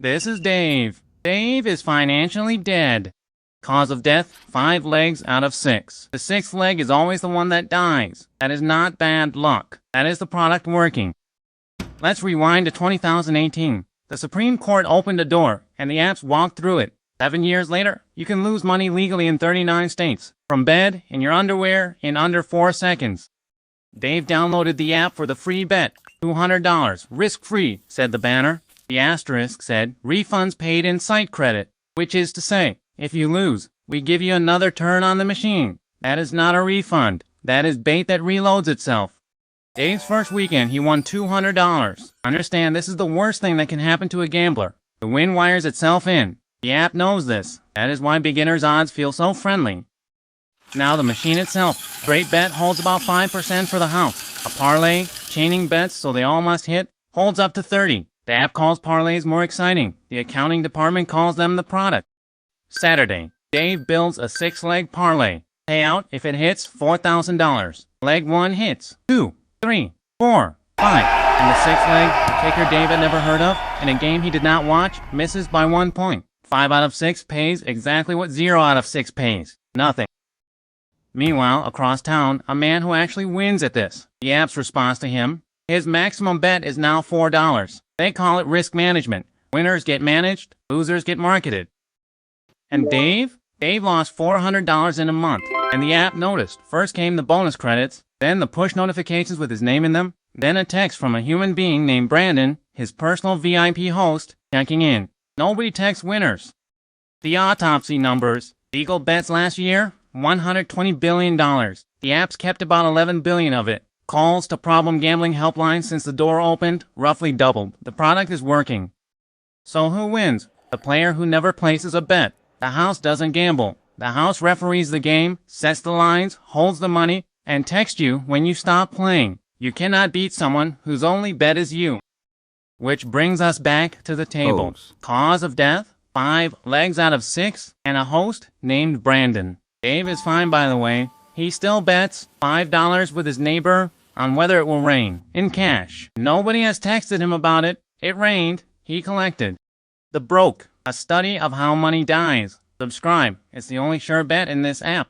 This is Dave. Dave is financially dead. Cause of death, 5 legs out of 6. The 6th leg is always the one that dies. That is not bad luck. That is the product working. Let's rewind to 2018. The Supreme Court opened a door, and the apps walked through it. 7 years later, you can lose money legally in 39 states. From bed, in your underwear, in under 4 seconds. Dave downloaded the app for the free bet. $200, risk-free, said the banner. The asterisk said, refunds paid in site credit, which is to say, if you lose, we give you another turn on the machine. That is not a refund. That is bait that reloads itself. Dave's first weekend, he won $200. Understand, this is the worst thing that can happen to a gambler. The win wires itself in. The app knows this. That is why beginner's odds feel so friendly. Now the machine itself. Straight bet holds about 5% for the house. A parlay, chaining bets so they all must hit, holds up to 30. The app calls parlays more exciting. The accounting department calls them the product. Saturday, Dave builds a 6-leg parlay. Payout, if it hits, $4,000. Leg 1 hits. 2, 3, 4, 5. And the 6th leg, the kicker Dave had never heard of, in a game he did not watch, misses by 1 point. 5 out of 6 pays exactly what 0 out of 6 pays. Nothing. Meanwhile, across town, a man who actually wins at this. The app's response to him, his maximum bet is now $4. They call it risk management. Winners get managed, losers get marketed. And Dave lost $400 in a month. And the app noticed. First came the bonus credits, then the push notifications with his name in them, then a text from a human being named Brandon, his personal VIP host, checking in. Nobody texts winners. The autopsy numbers. Legal bets last year, $120 billion. The app's kept about $11 billion of it. Calls to problem gambling helplines since the door opened, roughly doubled. The product is working. So who wins? The player who never places a bet. The house doesn't gamble. The house referees the game, sets the lines, holds the money, and texts you when you stop playing. You cannot beat someone whose only bet is you. Which brings us back to the table. Cause of death, 5 legs out of 6, and a host named Brandon. Dave is fine, by the way. He still bets $5 with his neighbor on whether it will rain, in cash. Nobody has texted him about it. It rained. He collected. The Broke, a study of how money dies. Subscribe. It's the only sure bet in this app.